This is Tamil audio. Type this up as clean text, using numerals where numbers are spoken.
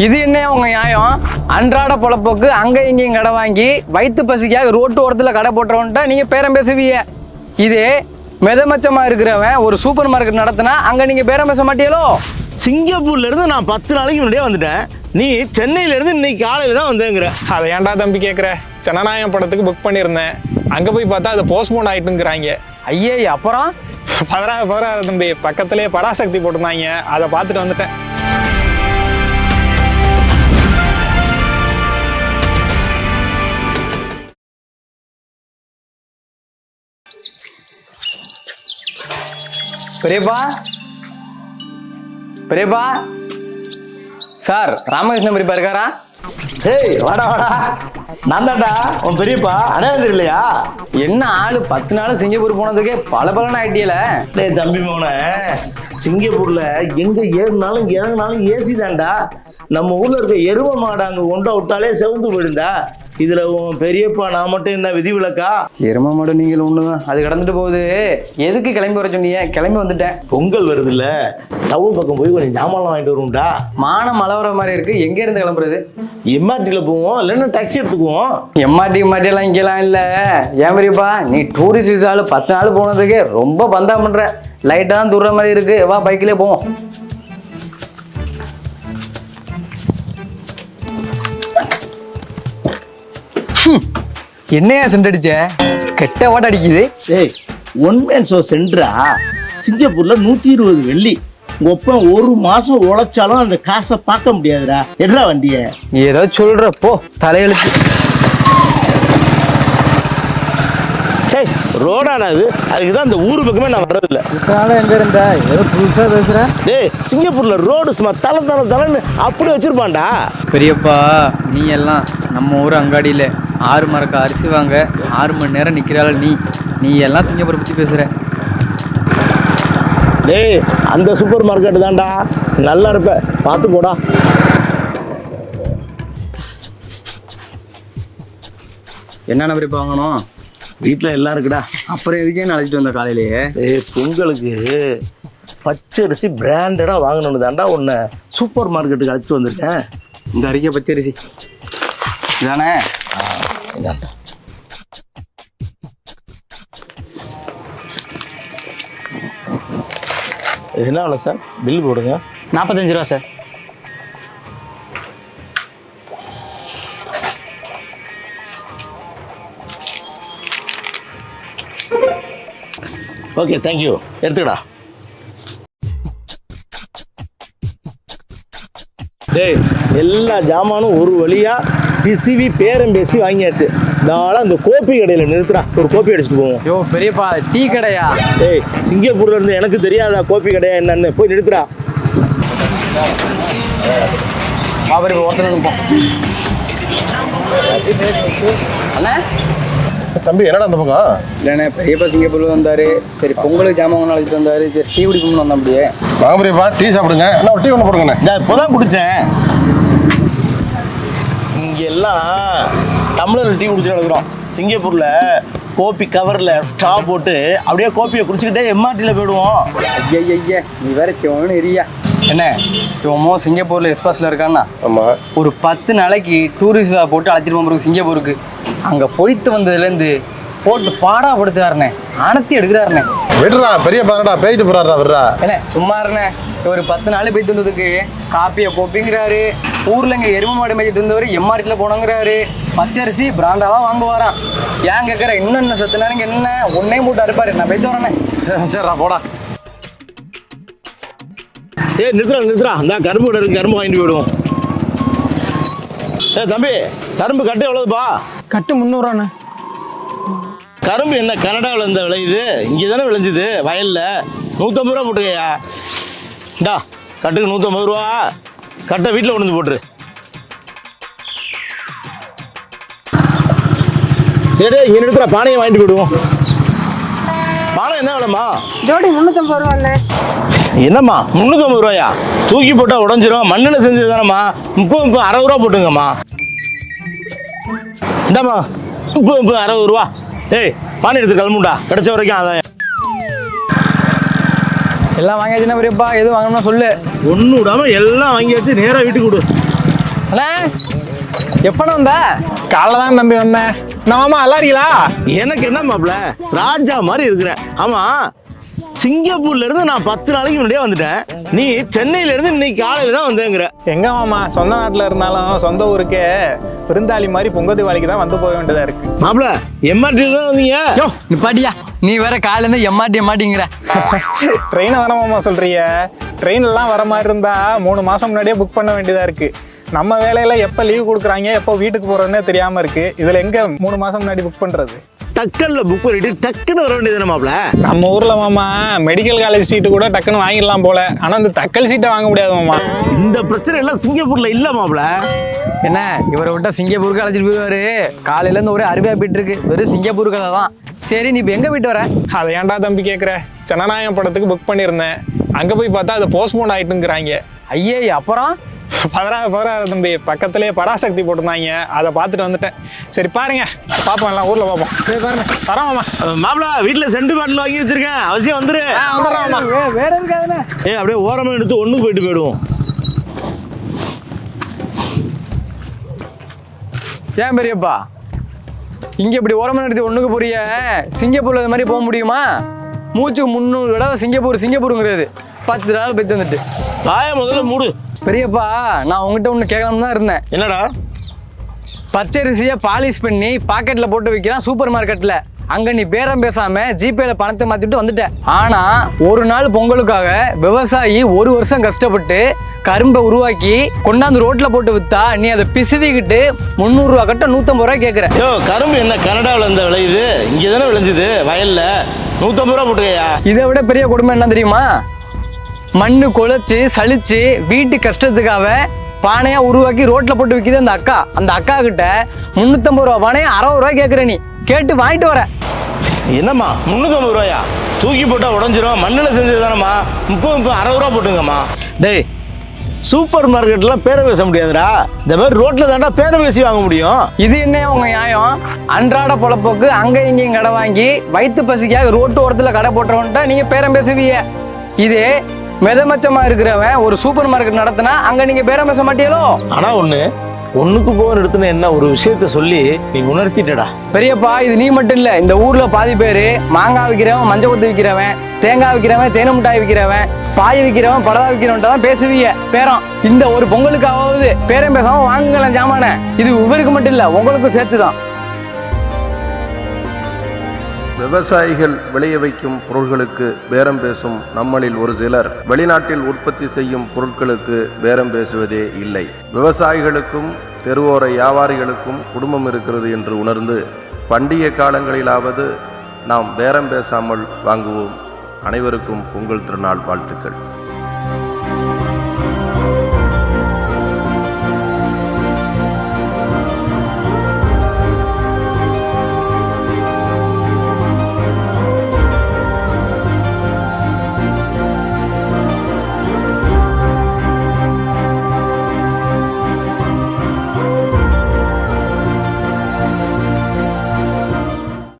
இது என்ன உங்க நியாயம்? அன்றாட பொழப்புக்கு அங்க இங்கேயும் கடை வாங்கி வயிற்று பசிக்காக ரோட்டு ஓரத்துல கடை போட்டுறவன்ட்டா நீங்க பேரம் பேசுவீங்க. இதே மெதமச்சமா இருக்கிறவன் ஒரு சூப்பர் மார்க்கெட் நடத்தினா அங்க நீங்க பேரம் பேச மாட்டீங்களோ? சிங்கப்பூர்ல இருந்து நான் 10 நாளைக்கு முன்னாடியே வந்துட்டேன். நீ சென்னையில இருந்து இன்னைக்கு காலையில தான் வந்தேங்கிற. அதை ஏன்டா தம்பி கேட்குற? ஜனநாயகம் படத்துக்கு புக் பண்ணியிருந்தேன். அங்கே போய் பார்த்தா அது போஸ்ட்போன் ஆகிட்டுங்கிறாங்க. ஐயே, அப்புறம் பதறாத தம்பி, பக்கத்துலேயே பராசக்தி போட்டிருந்தாங்க, அதை பார்த்துட்டு வந்துட்டேன். பெரியப்பா, பெரியப்பா சார், ராமகிருஷ்ணன் பெரியப்பா இருக்காரா? ஏய் வாடா வாடா, நான் தான்டா உன் பெரியப்பா. அடையாளம் இல்லையா? என்ன ஆளு 10 நாள் சிங்கப்பூர் போனதுக்கே பல ஆயிட்டியல. டேய் தம்பி மோன, சிங்கப்பூர்ல எங்க ஏறினாலும் இறங்கினாலும் ஏசி தான்டா. நம்ம ஊர்ல இருக்க எரும மாடு அங்க கொண்டா விட்டாலே செவந்து போயிடுந்தா. இதுல உன் பெரியப்பா நான் மட்டும் என்ன விதிவிலக்கா? எரும மாடு நீங்கள் ஒண்ணுதான், அது கடந்துட்டு போகுது. எதுக்கு கிளம்பி வர சொன்னீங்க? கிளம்பி வந்துட்டேன். பொங்கல் வருது இல்ல, டவுன் பக்கம் போய் கொஞ்சம் ஜாமான் வாங்கிட்டு வரும்டா. மானம் மழை வர மாதிரி இருக்கு. எங்க இருந்து கிளம்புறது? எம்ஆர்டில போவோம், இல்லைன்னா டாக்ஸி எடுத்துக்குவோம். எம்ஆர்டி எல்லாம் இங்கெல்லாம் இல்ல. ஏன் பெரியப்பா, நீ டூரிஸ்ட் விசால 10 நாள் போனதுக்கே ரொம்ப பந்தா பண்ற. லைட்டா தான் தூர மாதிரி இருக்கு. வா, பைக்லயே போவோம். என்னையா சென்றடிச்ச? கெட்ட ஓட்ட அடிக்குது. ஏய், ஒன் மேன் ஷோ சென்றா சிங்கப்பூர்ல 120 வெள்ளி. ஒப்ப ஒரு மாசம் உழைச்சாலும் அந்த காசை பார்க்க முடியாதுடா. எட்ரா வண்டிய. ஏதோ சொல்றப்போ தலையெழுத்து. சரி, ரோடாடா அது. அதுக்குதான் அந்த ஊரு பக்கமே நான் வர்றதில்ல. எங்க இருந்தா ஏதோ புதுசா பேசுற? டேய், சிங்கப்பூர்ல ரோடு சும்மா தலன்னு அப்படி வச்சிருப்பான்டா. பெரியப்பா, நீ எல்லாம் நம்ம ஊர் அங்காடியில 6 மரக்க அரிசி வாங்க 6 மணி நேரம் நிக்கிறாள். நீ எல்லாம் சிங்கப்பூரை பத்தி பேசுற. டேய், அந்த சூப்பர் மார்க்கெட் தான்டா, நல்லா இருப்ப, பார்த்து போடா. என்னென்ன பெரியப்பா வாங்கணும்? வீட்டுல எல்லாம் இருக்குடா. அப்புறம் எதுக்கே அழைச்சிட்டு வந்த காலையிலேயே? ஏய், பொங்கலுக்கு பச்சரிசி பிராண்டடா வாங்கணும்னு தான்டா உன்னை சூப்பர் மார்க்கெட்டுக்கு அழைச்சிட்டு வந்திருக்கேன். இந்த அரிக்கை பச்சரிசி இதானே? இதான்டா. என்ன வேலை சார்? பில் போடுங்க. 45 ரூபா சார். Okay, thank you. எடுத்துக்கடா. டேய், எல்லா ஜாமானும் ஒரு வழியா பிசிவி பேரம் பேசி வாங்கியாச்சு. நாளை அந்த கோப்பி கடையில் நிறுத்துறா, ஒரு கோப்பி அடிச்சுட்டு போவோம். யோ பெரியப்பா, டீ கடையா? டேய், சிங்கப்பூர்ல இருந்து எனக்கு தெரியாதா கோப்பி கடையா என்னன்னு? போய் நிறுத்துறா. அவர் ஒருத்தர் இருப்போம். அண்ணா தம்பி, என்னடா அந்த பக்கம்? இல்லைண்ணே, பெரியப்பா சிங்கப்பூர்ல வந்தாரு. சரி, பொங்கலுக்கு ஜாமான் அழைச்சிட்டு வந்தாரு. சரி, டீ குடிக்கணும்னு வந்தோம். அப்படியே வாங்க பெரியப்பா, டீ சாப்பிடுங்க. என்ன ஒரு டீ ஒன்று போடுங்கண்ணே. நான் இப்போதான் குடித்தேன். இங்கே எல்லாம் டம்ளர் டீ குடிச்சுட்டு எடுக்கிறோம். சிங்கப்பூரில் கோப்பி கவரில் ஸ்ட்ரா போட்டு அப்படியே கோப்பியை குடிச்சிக்கிட்டே எம்ஆர்டியில் போயிடுவோம். ஐயா, நீ வேற சிவனு எரியா. என்ன இவமோ சிங்கப்பூர்ல எக்ஸ்பாஸ்ல இருக்கான்னா? ஆமாம். ஒரு 10 நாளைக்கு டூரிஸ்ட் போட்டு அழைச்சிட்டு போகிறோம் சிங்கப்பூருக்கு. அங்கே போயிட்டு வந்ததுலேருந்து போட்டு பாடாப்படுத்துறாருண்ணே, அனத்தி எடுக்கிறாருண்ணே. விடுறா பெரியப்பா, என்னடா பேயிட்டு போறாரா? விடுறா. என்ன சும்மா இருண்ணே. ஒரு 10 நாள் போயிட்டு வந்ததுக்கு காப்பியை கோப்பிங்கிறாரு. ஊர்ல இங்கே எரும மாடு மேய்ச்சிட்டு இருந்தவர் எம்ஆர்டியில் போனோங்கிறாரு. பச்சரிசி பிராண்டாலாம் வாங்குவாராம். ஏன் கேட்குற? இன்னும் சத்துனாலும் என்ன ஒன்னே மூட்டை இருப்பாரு. நான் போயிட்டு வரேண்ணே. சரிடா, போடா. நிறுத்துறா. அந்த கரும்பு கடை இருக்கு, கரும்பு வாங்கிட்டு போயிடுவோம். தம்பி, கரும்பு கட்டு எவ்வளவுப்பா? கட்டு 300 ரூபாண்ணே. கரும்பு என்ன கனடாவில் இருந்த விளையுது? இங்கே தானே விளைஞ்சுது வயலில். 150 ரூபா போட்டுக்கையா. இந்தா கட்டுக்கு 150 ரூபா. கட்டை வீட்டில் கொண்டு வந்து போட்டுரு. இங்கே எடுத்துற பானையை வாங்கிட்டு போயிடுவோம். பானை என்ன விலைம்மா? ஜோடி 350 ரூபாண்ணே. என்னம்மா 350 ரூபாயா? தூக்கி போட்டால் உடஞ்சிரும். மண்ணில் செஞ்சது தானம்மா. 30 60 ரூபா போட்டுங்கம்மா. இந்தாம்மா 30 60 ரூபா. ஏய், பானை எடுத்து கிளம்புண்டா, கிடைச்ச வரைக்கும் அதான். எல்லாம் வாங்கியாச்சுன்னா பெரியப்பா, எது வாங்கணும்னா சொல்லு. ஒன்று விடாமல் எல்லாம் வாங்கியாச்சு. நேராக வீட்டுக்கு விடு. அண்ணா எப்பண்ணா வந்த? காலைல தான் தம்பி வந்தேன். நான் மாமா நல்லா இருக்கீங்களா? எனக்கு என்ன மாப்பிள்ள ராஜா மாதிரி இருக்கிறேன். ஆமா, சிங்கப்பூர்ல இருந்து நான் 10 நாளைக்கு முன்னாடியே வந்துட்டேன். நீ சென்னையில இருந்து இன்னைக்கு காலையில தான் வந்தேங்கிற. எங்க மாமா சொந்த நாட்டில் இருந்தாலும் சொந்த ஊருக்கே விருந்தாளி மாதிரி பொங்கல் தீபாவளிக்கு தான் வந்து போக வேண்டியதா இருக்கு. மாப்பிள்ள எம்ஆர்டியில் தான் வந்தீங்க? யோ நிப்பாட்டியா, நீ வேற காலையில இருந்து எம்மாட்டிங்கிற. ட்ரெயினை தானே மாமா சொல்றீங்க? ட்ரெயின்லாம் வர மாதிரி இருந்தா 3 மாசம் முன்னாடியே புக் பண்ண வேண்டியதா இருக்கு. நம்ம வேலையில எப்போ லீவ் கொடுக்குறாங்க, எப்போ வீட்டுக்கு போறோன்னே தெரியாம இருக்கு. இதுல எங்க 3 மாசம் முன்னாடி புக் பண்றது? டக்கன்ல புக் பண்ணிட்டு டக்குன்னு வர வேண்டியது மாப்பிள்ள. நம்ம ஊர்ல மாமா மெடிக்கல் காலேஜ் சீட்டு கூட டக்குன்னு வாங்கிடலாம் போல. ஆனா இந்த தக்கல் சீட்டை வாங்க முடியாது மாமா. இந்த பிரச்சனை எல்லாம் சிங்கப்பூர்ல இல்ல மாப்பிள்ள. என்ன இவரை விட்டா சிங்கப்பூருக்கு அழைச்சிட்டு போயிடுவாரு. காலையில இருந்து ஒரே அருவியா போயிட்டு இருக்கு, வெறும் சிங்கப்பூர் கதை தான். சரி நீ இப்போ எங்க போயிட்டு வர? அதை ஏன்டா தம்பி கேட்குற? ஜனநாயகம் படத்துக்கு புக் பண்ணியிருந்தேன். அங்க போய் பார்த்தா அது போஸ்ட்போன் ஆயிட்டுங்கிறாங்க. ஐயே அப்புறம் பதறாத தம்பி, பக்கத்துலேயே பராசக்தி போட்டிருந்தாங்க, அதை பார்த்துட்டு வந்துட்டேன். சரி பாருங்க, பார்ப்போம், எல்லாம் ஊரில் பார்ப்போம். சரி பாருங்க. வரோம் மாமா. மாப்பிள்ள வீட்டுல சென்ட் பாட்டில் வாங்கி வச்சிருக்கேன், அவசியம் வந்துரு. வந்துடுறோம் மாமா. வேற இருக்காதுண்ணே. அப்படியே ஓரமா எடுத்து ஒண்ணுக்கு போயிடுவோம். ஏன் பெரியப்பா இங்க இப்படி ஓரமா எடுத்து ஒண்ணுக்கு போறிய? சிங்கப்பூர்ல இது மாதிரி போக முடியுமா? மூச்சுக்கு 300 தடவை சிங்கப்பூருங்கிறது 10 நாள் போயிட்டு வந்துட்டு. வாய முதல்ல மூடு. பெரியப்பா நான் உங்ககிட்ட ஒன்று கேட்கலாம்னு தான் இருந்தேன். என்னடா? பச்சரிசியை பாலிஷ் பண்ணி பாக்கெட்டில் போட்டு வைக்கிறான் சூப்பர் மார்க்கெட்டில். அங்கே நீ பேரம் பேசாமல் ஜிபேல பணத்தை மாற்றிட்டு வந்துட்டேன். ஆனால் ஒரு நாள் பொங்கலுக்காக விவசாயி 1 வருஷம் கஷ்டப்பட்டு கரும்பை உருவாக்கி கொண்டாந்து ரோட்டில் போட்டு விற்றா நீ அதை பிசுவிக்கிட்டு 300 ரூபா கட்ட 150 ரூபா கேட்குற. யோ, கரும்பு என்ன கனடாவில் இந்த விளையுது? இங்கே தானே விளைஞ்சுது வயல்ல. 150 ரூபா போட்டுக்கையா? இதை விட பெரிய கொடுமை என்ன தெரியுமா? மண்ணு குழைச்சி சலிச்சு வீட்டு கஷ்டத்துக்காக பானையா உருவாக்கி ரோட்ல போட்டு விற்கிது அந்த அக்கா. அந்த அக்கா கிட்ட 350 ரூபா பானையை 60 ரூபாய் கேட்குற. நீ கேட்டு வாங்கிட்டு வர. என்னம்மா 350 ரூபாயா? தூக்கி போட்டா உடஞ்சிரும். மண்ணில் செஞ்சது தானம்மா. 30 60 ரூபா போட்டுங்கம்மா. டேய், சூப்பர் மார்க்கெட்லாம் பேர பேச முடியாதுடா. இந்த மாதிரி ரோட்ல தாண்டா பேர பேசி வாங்க முடியும். இது என்ன உங்க நியாயம்? அன்றாட பொழப்புக்கு அங்க இங்கேயும் கடை வாங்கி வயிற்று பசிக்காக ரோட்டு ஓரத்துல கடை போட்டுறவன்ட்டா நீங்க பேரம் பேசுவீங்க. இதே மிதமச்சமா இருக்கிறவன் ஒரு சூப்பர் மார்க்கெட் நடத்தினா அங்க நீங்க பேரம் பேச மாட்டீங்களோ? ஆனா ஒண்ணுக்கு போகிற இடத்துல என்ன ஒரு விஷயத்த சொல்லி நீ உணர்த்திட்டடா. பெரியப்பா இது நீ மட்டும் இல்ல, இந்த ஊர்ல பாதி பேரு மாங்காய் விற்கிறவன், மஞ்சள் கொத்து விற்கிறவன், தேங்காய் விற்கிறவன், தேனு மிட்டாய் விற்கிறவன், பாய் விற்கிறவன், பலதா விற்கிறவன் தான் பேசுவீங்க பேரம். இந்த ஒரு பொங்கலுக்காவது பேரம் பேசாம வாங்குங்களேன் ஜாமான. இது இவருக்கு மட்டும் இல்ல, உங்களுக்கும் சேர்த்துதான். விவசாயிகள் விளைய வைக்கும் பொருட்களுக்கு பேரம் பேசும் நம்மளில் ஒரு சிலர் வெளிநாட்டில் உற்பத்தி செய்யும் பொருட்களுக்கு பேரம் பேசுவதே இல்லை. விவசாயிகளுக்கும் தெருவோர வியாபாரிகளுக்கும் குடும்பம் இருக்கிறது என்று உணர்ந்து பண்டிகை காலங்களிலாவது நாம் பேரம் பேசாமல் வாங்குவோம். அனைவருக்கும் பொங்கல் திருநாள் வாழ்த்துக்கள்.